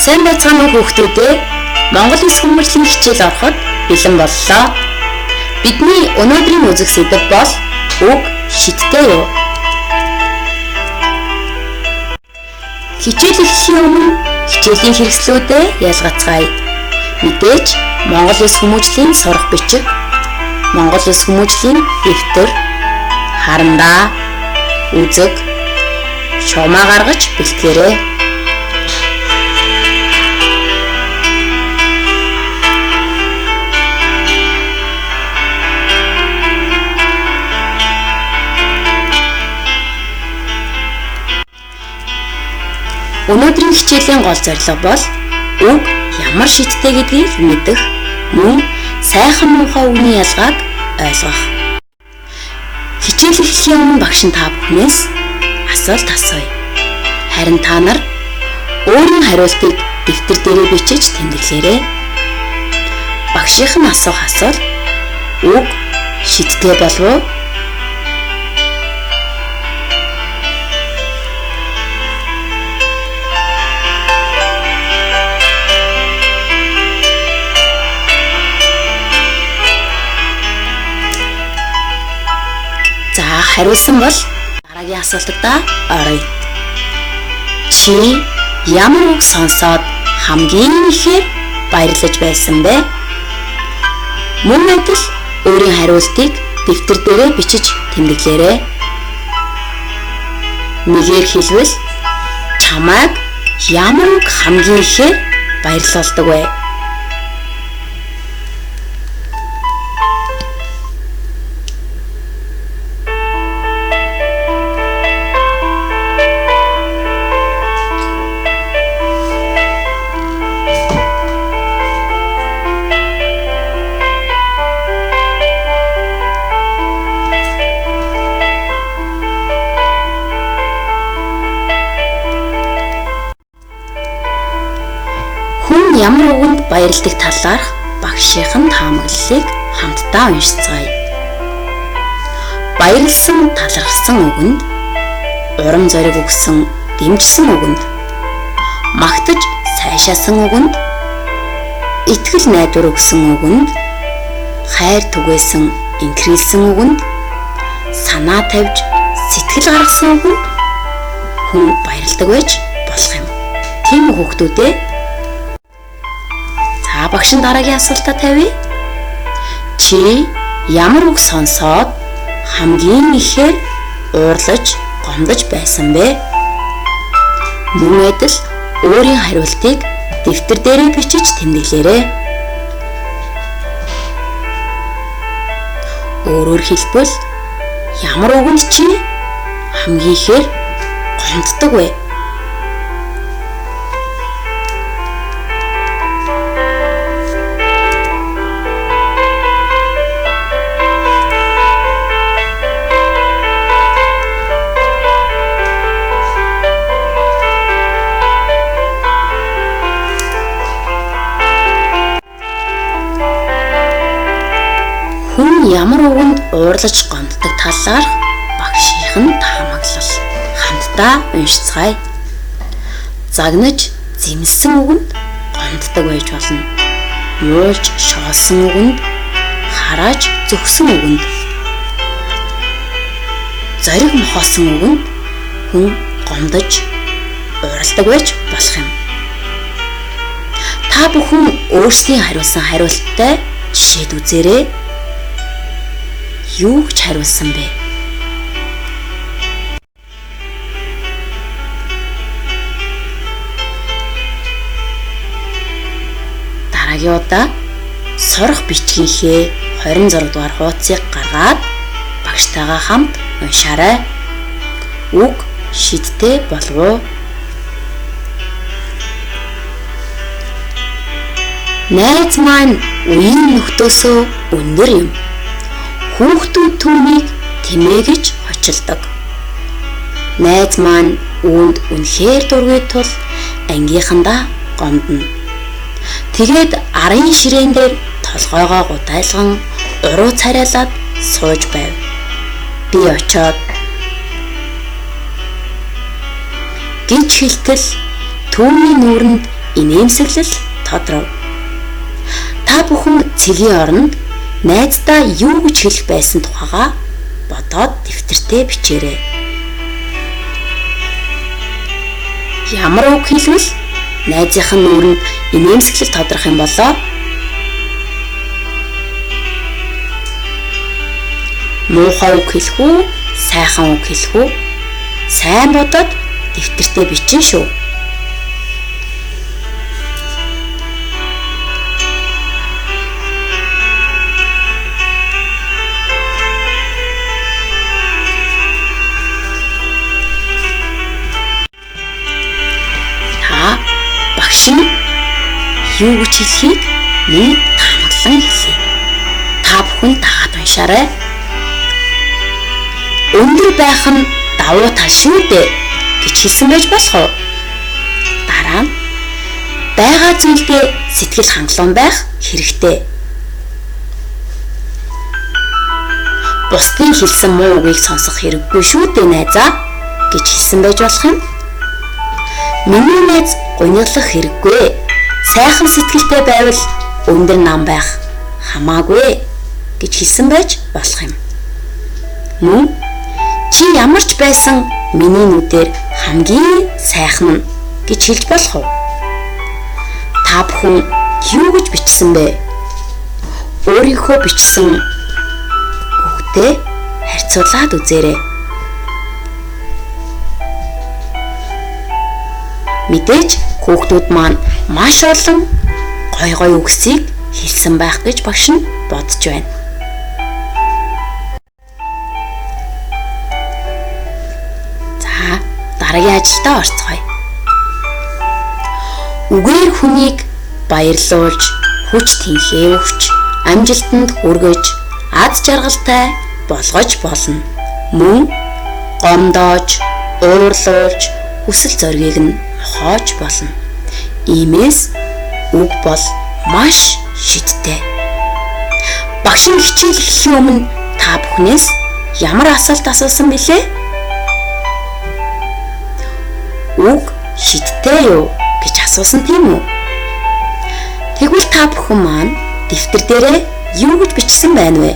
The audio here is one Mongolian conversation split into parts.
Сайн байцгаана уу хүүхдүүдээ. Монгол Улс хүмүүжлийн хичээл ороход бэлэн боллоо. Бидний өнөөдрийн үзэх сэдэв бол үг шидтэй юу. Хичээл эхлэхийн өмнө хичээлийн хэрэгслүүдэд ялгацгаая. Мэдээж Монгол Улс хүмүүжлийн сурах бичиг, Монгол Улс хүмүүжлийн дэвтэр, харандаа, үзэг, шуумаа гаргаж бэлтгэрэй. Өнөөдрийн хичээлийн гол зорилго бол үг ямар шидтэй гэдгийг мэдэх, мөн сайхан муухай үгний ялгааг ойлгох. Хичээл эхлэхийн өмнө багш нь та бүхнээс асуулт асууя. Харин та нар өөрийн хариултыг дэвтэр дээрээ бичиж тэмдэглээрэй. Багшийнх нь асуух асуулт: үг шидтэй болов уу? Хариулсан бол дараагийн асуултад оръё. Чи ямар үг сонсоод хамгийн ихээр баярлаж байсан бэ? Мөн адил өөрийн хариултыг дэвтэр дээрээ бичиж тэмдэглээрэй. Нэгээр хэлбэл чамайг ямар үг хамгийн ихээр баярлуулдаг вэ? Ямар үгэнд баярлдаг талаарх багшийн таамаглалыг хамтдаа уншицгаая. Баярлсан талархсан үгэнд, урам зориг өгсөн дэмжсэн үгэнд, магтаж сайшаасан үгэнд, итгэл найдвар өгсөн үгэнд, хайр түгээсэн инхрийлсэн үгэнд, санаа тавьж сэтгэл гаргасан үгэнд хүн баярлдаг байж болох юм. Тийм үү хүүхдүүдээ? Багш нь дараагийн асуултаа тавья. Чи ямар үг сонсоод хамгийн ихээр уурлаж, гомдож байсан бэ? Мөн адил өөрийн хариултыг дэвтэр дээрээ бичиж тэмдэглээрэй. Өөрөөр хэлбэл ямар үгэнд чи хамгийн ихээр гомддог вэ? Ямар үгэнд уурлаж гомддог талаарх багшийн таамаглал хамтдаа уншицгаая. Загнаж зэмлсэн үгэнд гомддог байж болно. Муулж шоолсон үгэнд, харааж зөгсөн үгэнд, зориг мохоосон үгэнд хүн гомдож уурладаг байж болох юм. Та бүхэн өөрсдийн хариулсан хариулттай жишээд үзээрэй. Юу гэж хариулсан бэ? Дараагийн удаа сурах бичгийнхээ 26 дугаар хуудсыг гаргаад багштайгаа хамт уншаарай. Үг шидтэй болов уу? Найз маань үеийн нөхдөөсөө өндөр юм. Хүүхдүүд түүнийг тэмээгэж хочилдог. Найз маань үүнд үнэхээр дургүй тул ангийнхандаа гомдно. Тэгээд арын ширээн дээр толгойгоо гутайлган уруу царайлаад сууж байв. Би очоод гэж хэлтэл түүний нүүрэнд инээмсэглэл тодров. Та бүхэн цэгийн оронд найздаа юу гэж хэлэх байсан тухайга бодоод дэвтэртээ бичээрэй. Ямар үг хэлвэл найзынх нь нүрэнд инээмсэглэл тодрох юм болоо? Муухай үг хэлэх үү? Сайхан үг хэлэх үү? Сайн бодоод дэвтэртээ бичин шүү. Та багш нь юу гэж хэлхийг нэг таамаглан хэлье. Та бүхэн дагаад уншаарай. Өндөр байх нь давуу тал шүү дээ гэж хэлсэн байж болох уу? Дараа нь байгаа зүйлдээ сэтгэл хангалуун байх хэрэгтэй. Бусдын хэлсэн муу үгийг сонсох хэрэггүй шүү дээ найзаа гэж хэлсэн байж болох юм. Миний найз гуниглах хэрэггүй. Сайхан сэтгэлтэй байвал өндөр нам байх хамаагүй гэж хэлсэн байж болох юм. Мөн чи ямар ч байсан миний нүдээр хамгийн сайхан гэж хэлж болох уу? Та бүхэн юу гэж бичсэн бэ? Өөрийнхөө бичсэн үгтэй харьцуулаад үзээрэй. Мэдээж хүүхдүүд маань маш олон гой үгсийг хэлсэн байх гэж багш нь бодож байна. Дараагийн ажилдаа орцгоё. Үгээр хүнийг баярлуулж, хүч тэнхээ өгч, амжилтанд хүргэж, аз жаргалтай болгож болно. Мөн гомдоож, уурлуулж, хүсэл зоригийг нь мохоож болно. Иймээс үг бол маш шидтэй. Багш нь хичээл эхлэхийн өмнө та бүхнээс ямар асуулт асуусан бilé? Үг шидтэй юу гэж асуусан тийм үү? Тэгвэл та бүхэн маань дэвтэр дээрээ юу гэж бичсэн байна вэ?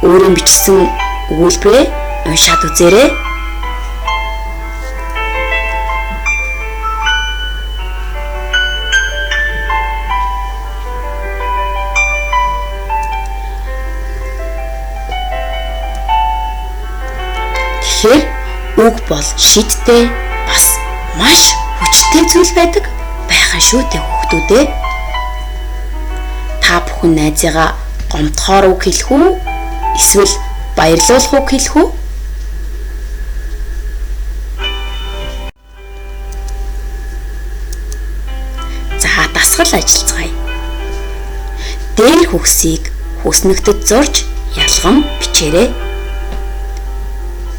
Өөрийн бичсэн өгүүлбэрээ уншаад үзээрэй. Тэгэхээр үг бол шидтэй бас маш хүчтэй зүйл байдаг байхan шүү дээ хүүхдүүдээ. Та бүхэн найзыгаа гомдохоор үг хэлэх үү? Эсвэл баярлуулах үг хэлэх үү? За дасгал ажиллацгаая. Дээр хөгсийг хүснэгтэд зурж ялган бичээрэй.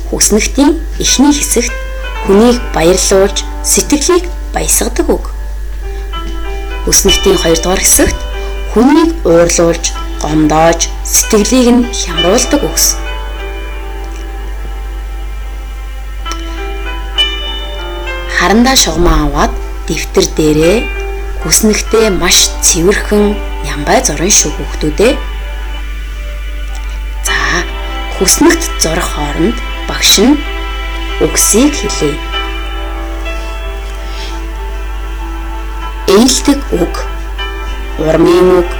Хүснэгтийн эхний хэсэгт хүнийг баярлуулж сэтгэлийг баясгадаг үг. Хүснэгтийн хоёрдугаар хэсэгт хүнийг уурлуулж, гомдоож, сэтгэлийг нь хямруулдаг үгс. Харандаа шугамаа аваад дэвтэр дээрээ хүснэгтээ маш цэвэрхэн нямбай зурна шүү хүүхдүүдээ. За, хүснэгт зурх хооронд багш нь үгсийг хэлье. Ээлдэг үг, урмын үг,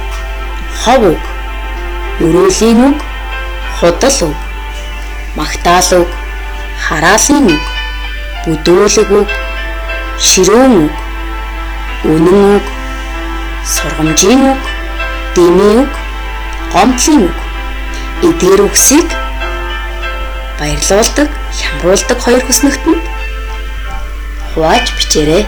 хов үг, өрөөлийн үг, худал үг, магтаал үг, хараалын үг, бүдөөлөг үг, ширүүн үг, үнэн үг, сургамжийн үг, дэмий үг, гомдлын үг. Эдгээр үгсийг баярлуулдаг, хямруулдаг хоёр хүснэгтэнд хувааж бичээрэй.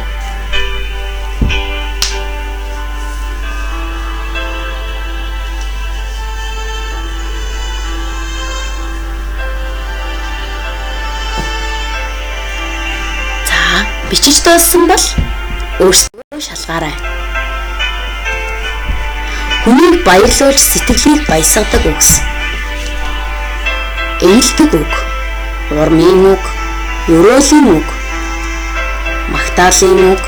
За, бичиж дууссан бол өөрсдөө шалгаарай. Хүнийг баярлуулж сэтгэлийг баясгадаг үгс. Ээлдэг үг, урмын үг, өрөөлийн үг, магтаалын үг,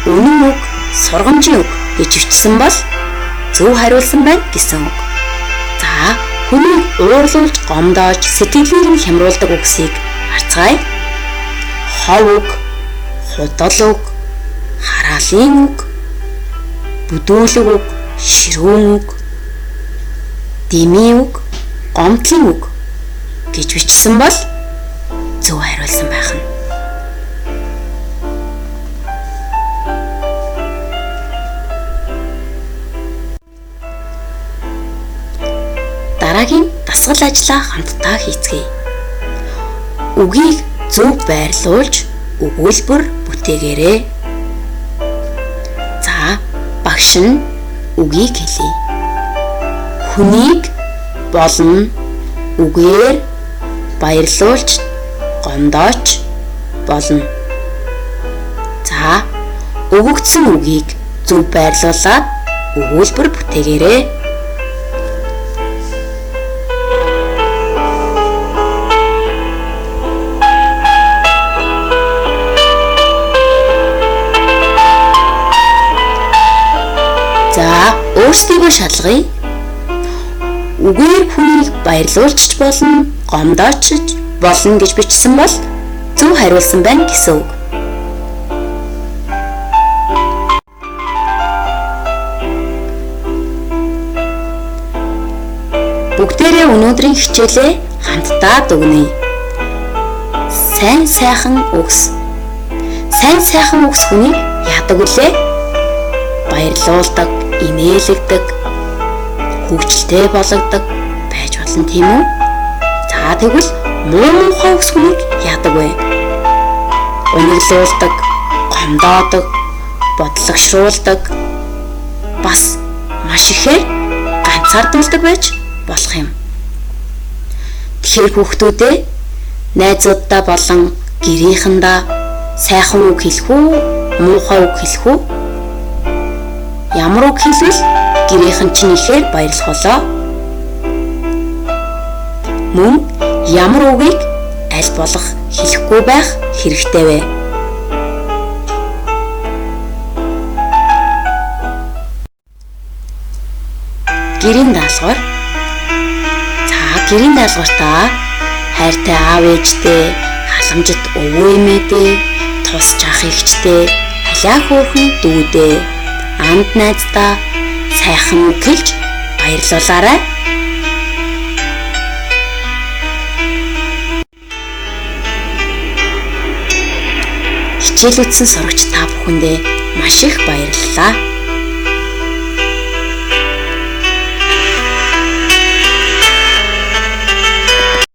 үнэн үг, сургамжийн үг гэж бичсэн бол зөв хариулсан байна гэсэн үг. За, хүнийг уурлуулж, гомдоож, сэтгэлийг нь хямруулдаг үгсийг харцгаая. Хов үг, худал үг, хараалын үг, бүдүүлэг үг, ширүүн үг, дэмий үг, гомдлын үг гэж бичсэн бол зөв хариулсан байх нь. Дараагийн дасгал ажлаа хамтдаа хийцгээе. Үгийг зөв байрлуулж, өгүүлбэр бүтээгээрэй. За, багш нь үгийг хэлье. Хүнийг болно үгээр баярлуулж, гомдооч болно. За, өгөгдсөн үгийг зөв байрлуулад өгүүлбэр бүтээгээрэй. За, өөрсдийгөө шалгая. Үгээр хүнийг баярлуулж болно, гомдооч болно гэж бичсэн бол зөв хариулсан байна гэсэн үг. Бүгдээрээ өнөөдрийн хичээлээ хамтдаа дүгнэе. Сайн сайхан үгс. Сайн сайхан үгс хүнийг яадаг үлээ? Баярлуулдаг, инээлгдэг, хөвгчлтэй болгодог байж болно, тийм үү? За, тэгвэл муухай үгс хүнийг яадаг вэ? Униглуулдаг, гомдоодог, бодлогшруулдаг, бас маш ихээр ганцаардуулдаг байж болох юм. Тэгэхээр хүүхдүүдээ найзуудаа болон гэрийнхэндээ сайхан үг хэлэх үү, муухай үг хэлэх үү? Ямар үг хэлвэл гэрийнхэн чинь ихээр баярлах болоо? Мөн ямар үгийг аль болох хэлэхгүй байх хэрэгтэй вэ? Гэрийн даалгавар. За, гэрийн даалгавартаа хайртай аав ээжтэй, халамжит өвөө эмээтэй, тусч ах эгчтэй, халиа хөөрхөн дүүдээ, анд найздаа сайхан үг хэлж баярлуулаарай. Хичээл үзсэн сурагч та бүхэндээ маш их баярлалаа.